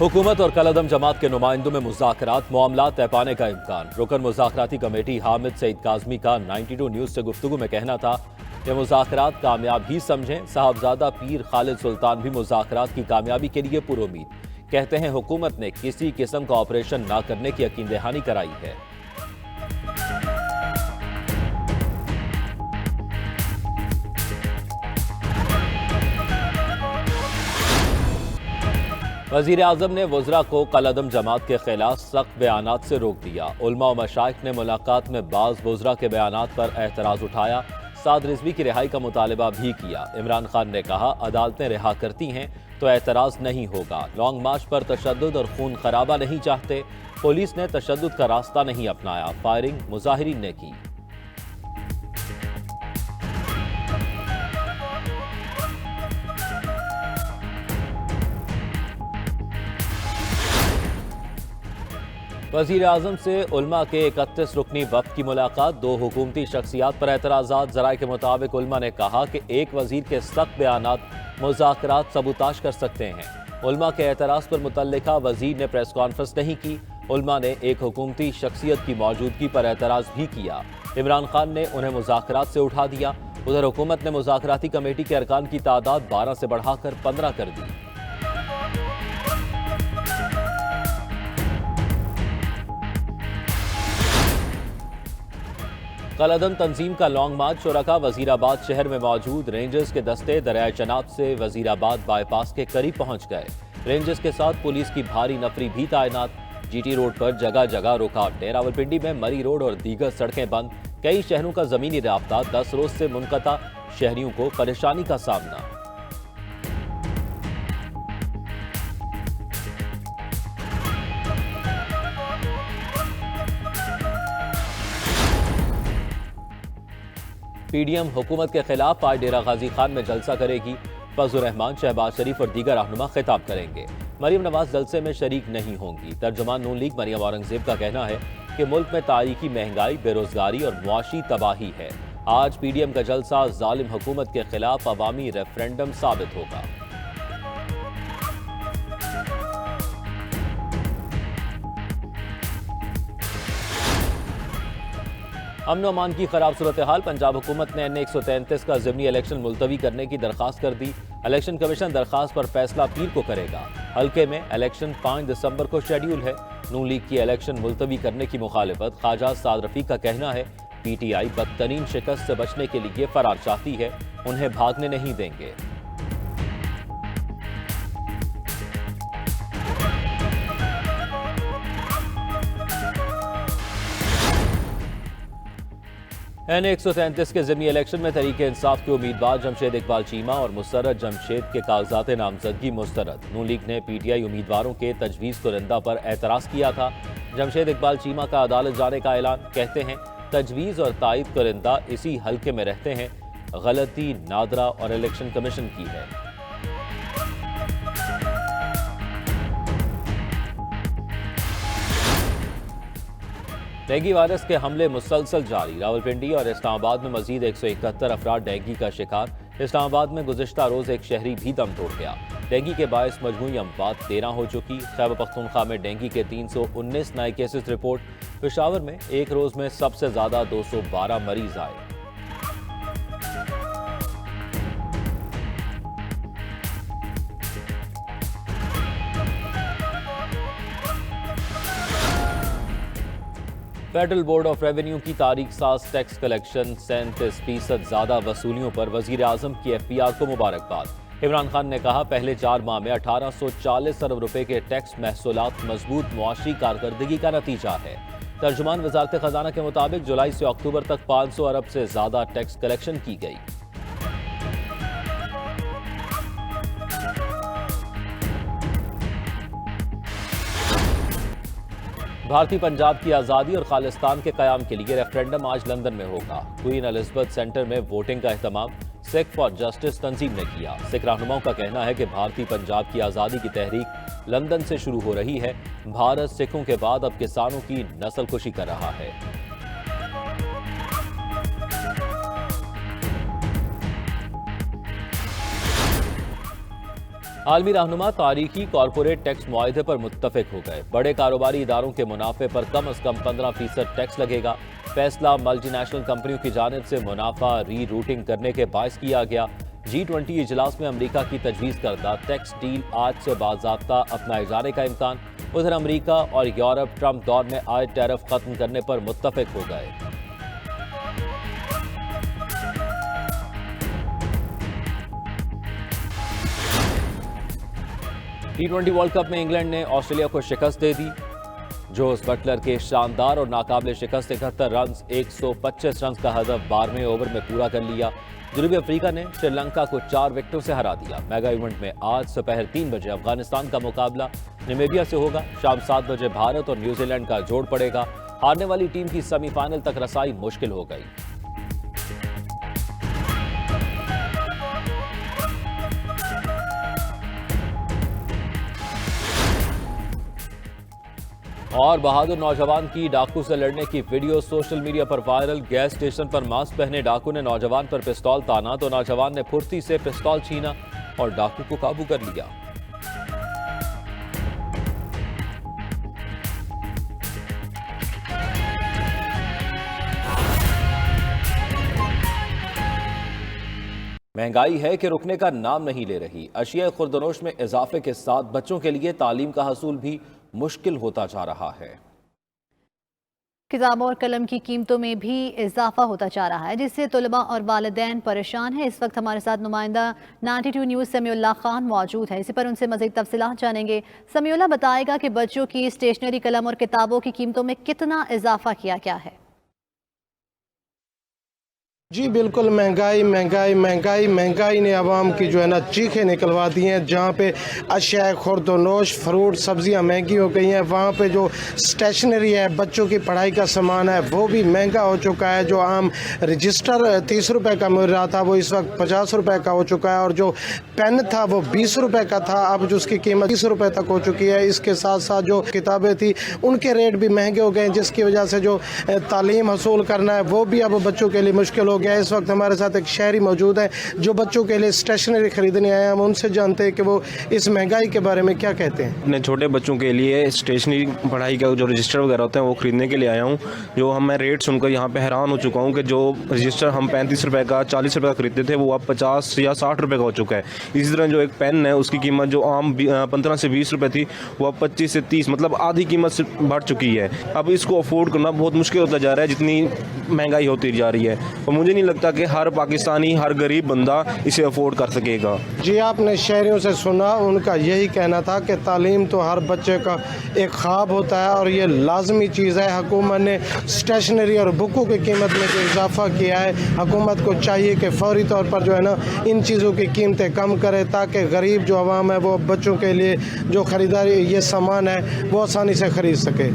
हुकूमत और कलअदम जमात के नुमाइंदों में मुज़ाकरात मामला तय पाने का इम्कान। रुकन मुज़ाकराती कमेटी हामिद सईद काज़मी का 92 न्यूज़ से गुफ्तगू में कहना था कि मुज़ाकरात कामयाब ही समझें। साहबजादा पीर खालिद सुल्तान भी मुज़ाकरात की कामयाबी के लिए पुरुमीद। कहते हैं हुकूमत ने किसी किस्म का ऑपरेशन न करने की यकीन दहानी कराई है। वज़ीर आज़म ने वज़रा को कलअदम जमात के खिलाफ सख्त बयानात से रोक दिया। उलमा और मशाइख ने मुलाकात में बाज़ वज़रा के बयानात पर एतराज़ उठाया। साद रिजवी की रिहाई का मुतालबा भी किया। इमरान खान ने कहा, अदालतें रिहा करती हैं तो एतराज़ नहीं होगा। लॉन्ग मार्च पर तशद्दुद और खून खराबा नहीं चाहते। पुलिस ने तशद्दुद का रास्ता नहीं अपनाया। फायरिंग मुजाहिरीन ने की। वज़ीर आज़म से उलमा के 31 रुकनी वफ़द की मुलाकात। दो हुकूमती शख्सियात पर एतराज़ात। ज़राए के मुताबिक उलमा ने कहा कि एक वज़ीर के सख्त बयानात मुज़ाकरात सबूताश कर सकते हैं। उलमा के एतराज़ पर मुतल्लिका वज़ीर ने प्रेस कॉन्फ्रेंस नहीं की। उलमा ने एक हुकूमती शख्सियत की मौजूदगी पर एतराज़ भी किया। इमरान खान ने उन्हें मुज़ाकरात से उठा दिया। उधर हुकूमत ने मुज़ाकराती कमेटी के अरकान की तादाद 12 से बढ़ाकर 15 कर दी। कलअदम तंजीम का लॉन्ग मार्च शुरका वजीराबाद शहर में मौजूद रेंजर्स के दस्ते दरियाए चनाब से वजीराबाद बाईपास के करीब पहुंच गए। रेंजर्स के साथ पुलिस की भारी नफरी भी तैनात। जीटी रोड पर जगह जगह रुकावटें। रावलपिंडी में मरी रोड और दीगर सड़कें बंद। कई शहरों का जमीनी राब्ता 10 रोज से मुनक़ता। शहरियों को परेशानी का सामना। पीडीएम हुकूमत के खिलाफ आज डेरा गाजी खान में जलसा करेगी। फजल रहमान, शहबाज शरीफ और दीगर रहनुमा खिताब करेंगे। मरियम नवाज जलसे में शरीक नहीं होंगी। तर्जुमान नून लीग मरियम औरंगजेब का कहना है कि मुल्क में तारीखी महंगाई, बेरोजगारी और मुआशी तबाही है। आज पीडीएम का जलसा जालिम हुकूमत के खिलाफ अवामी रेफरेंडम साबित होगा। अमन अमान की खराब सूरत हाल। पंजाब हुकूमत ने NA 133 का ज़िमनी इलेक्शन मुलतवी करने की दरखास्त कर दी। इलेक्शन कमीशन दरखास्त पर फैसला पीर को करेगा। हल्के में इलेक्शन 5 दिसंबर को शेड्यूल है। नून लीग की इलेक्शन मुलतवी करने की मुखालिफत। ख्वाजा साद रफीक का कहना है, PTI बदतरीन शिकस्त से बचने के लिए फरार चाहती है, उन्हें भागने नहीं देंगे। NA 133 के ज़िमनी इलेक्शन में तहरीक इंसाफ के उम्मीदवार जमशेद इकबाल चीमा और मुसर्रत जमशेद के कागजात नामजदगी मुस्तरद। नून लीग ने PTI उम्मीदवारों के तजवीज़ कुरिंदा पर एतराज़ किया था। जमशेद इकबाल चीमा का अदालत जाने का ऐलान। कहते हैं, तजवीज़ और तायद कुरिंदा इसी हल्के में रहते हैं। गलती नादरा और इलेक्शन कमीशन की है। डेंगू वायरस के हमले मुसलसल जारी। रावलपिंडी और इस्लामाबाद में मजीद 171 अफराद डेंगू का शिकार। इस्लामाबाद में गुज़िश्ता रोज एक शहरी भी दम तोड़ गया। डेंगू के बायस मजमूई अमवात 13 हो चुकी। खैबर पख्तूनख्वा में डेंगू के 319 नए केसेस रिपोर्ट। पेशावर में एक रोज में सबसे ज्यादा 212 मरीज आए। फेडरल बोर्ड ऑफ रेवेन्यू की तारीख साज टैक्स कलेक्शन 37% ज्यादा वसूलियों पर वजीर आजम की FPR को मुबारकबाद। इमरान खान ने कहा, पहले 4 माह में 1840 अरब रुपए के टैक्स महसूलात मजबूत मुआशी कारकर्दगी का नतीजा है। तर्जुमान वजारत खजाना के मुताबिक जुलाई से अक्टूबर तक 500 अरब से ज्यादा टैक्स कलेक्शन की गई। भारतीय पंजाब की आज़ादी और खालिस्तान के क़याम के लिए रेफरेंडम आज लंदन में होगा। क्वीन एलिजबेथ सेंटर में वोटिंग का अहतमाम सिख फॉर जस्टिस तंजीम ने किया। सिख रहनुमाओं का कहना है कि भारतीय पंजाब की आज़ादी की तहरीक लंदन से शुरू हो रही है। भारत सिखों के बाद अब किसानों की नस्लकुशी कर रहा है। आलमी रहनुमा तारीखी कॉरपोरेट टैक्स मुआहदे पर मुत्तफिक हो गए। बड़े कारोबारी इदारों के मुनाफे पर कम से कम 15% टैक्स लगेगा। फैसला मल्टीनेशनल कंपनियों की जानिब से मुनाफा री रूटिंग करने के बायस किया गया। G20 इजलास में अमरीका की तजवीज़ करदा टैक्स डील आज से बाज़ाब्ता अपनाए जाने का इम्कान। उधर अमरीका और यूरोप ट्रंप दौर में आए टैरिफ खत्म करने पर मुत्तफिक हो गए। T20 वर्ल्ड कप में इंग्लैंड ने ऑस्ट्रेलिया को शिकस्त दे दी। जोस बटलर के शानदार और नाकाबिले शिकस्त 71 रन 125 रन का हदफ 12वें ओवर में पूरा कर लिया। जनूबी अफ्रीका ने श्रीलंका को 4 विकेटों से हरा दिया। मेगा इवेंट में आज दोपहर 3 बजे अफगानिस्तान का मुकाबला नामीबिया से होगा। शाम 7 बजे भारत और न्यूजीलैंड का जोड़ पड़ेगा। हारने वाली टीम की सेमीफाइनल तक रसाई मुश्किल हो गई। और बहादुर नौजवान की डाकू से लड़ने की वीडियो सोशल मीडिया पर वायरल। गैस स्टेशन पर मास्क पहने डाकू ने नौजवान पर पिस्तौल ताना तो नौजवान ने फुर्ती से पिस्तौल छीना और डाकू को काबू कर लिया। महंगाई है कि रुकने का नाम नहीं ले रही। अशिया खुर्दनोश में इजाफे के साथ बच्चों के लिए तालीम का हसूल भी मुश्किल होता जा रहा है। किताबों और कलम की कीमतों में भी इजाफा होता जा रहा है, जिससे तुलबा और वालिदैन परेशान है। इस वक्त हमारे साथ नुमाइंदा 92 न्यूज़ समीउल्लाह खान मौजूद है। इसी पर उनसे मज़ीद तफसीलात जानेंगे। समीउल्लाह बताएगा कि बच्चों की स्टेशनरी, कलम और किताबों की कीमतों में कितना इजाफा किया गया है। जी बिल्कुल, महंगाई महंगाई महंगाई महंगाई ने आवाम की जो है ना चीखें निकलवा दी हैं। जहाँ पे अशिया खुर्दनोश, फ्रूट, सब्जियाँ महंगी हो गई हैं, वहाँ पे जो स्टेशनरी है, बच्चों की पढ़ाई का सामान है, वो भी महंगा हो चुका है। जो आम रजिस्टर 30 रुपये का मिल रहा था वो इस वक्त 50 रुपये का हो चुका है, और जो पेन था वो 20 रुपये का था, अब जो उसकी कीमत 30 रुपये तक हो चुकी है। इसके साथ साथ जो किताबें थी उनके रेट भी महंगे हो गए, जिसकी वजह से जो तालीम हसूल करना है वो भी अब बच्चों के लिए मुश्किल हो गया। इस वक्त हमारे साथ एक शहरी मौजूद है जो बच्चों के लिए स्टेशनरी खरीदने आए हैं। हम उनसे जानते हैं कि वो इस महंगाई के बारे में क्या कहते हैं। अपने छोटे बच्चों के लिए स्टेशनरी पढ़ाई का जो रजिस्टर वगैरह होते हैं वो खरीदने के लिए आया हूँ। जो मैं रेट सुनकर यहाँ पे हैरान हो चुका हूँ कि जो रजिस्टर हम 35 रुपये का, 40 रुपये का खरीदते थे वो अब 50 या 60 रुपये का हो चुका है। इसी तरह जो एक पेन है उसकी कीमत जो आम 15 से 20 रुपये थी वो अब 25 से 30, मतलब आधी कीमत से बढ़ चुकी है। अब इसको अफोर्ड करना बहुत मुश्किल होता जा रहा है जितनी महंगाई होती जा रही है, और मुझे नहीं लगता कि हर पाकिस्तानी, हर गरीब बंदा इसे अफोर्ड कर सकेगा। जी आपने शहरियों से सुना, उनका यही कहना था कि तालीम तो हर बच्चे का एक ख्वाब होता है और ये लाजमी चीज़ है। हुकूमत ने स्टेशनरी और बुकों की कीमत में जो इजाफा किया है, हुकूमत को चाहिए कि फौरी तौर पर जो है ना इन चीज़ों की कीमतें कम करे, ताकि गरीब जो आवाम है वो बच्चों के लिए जो ख़रीदारी ये सामान है वो आसानी से ख़रीद सके।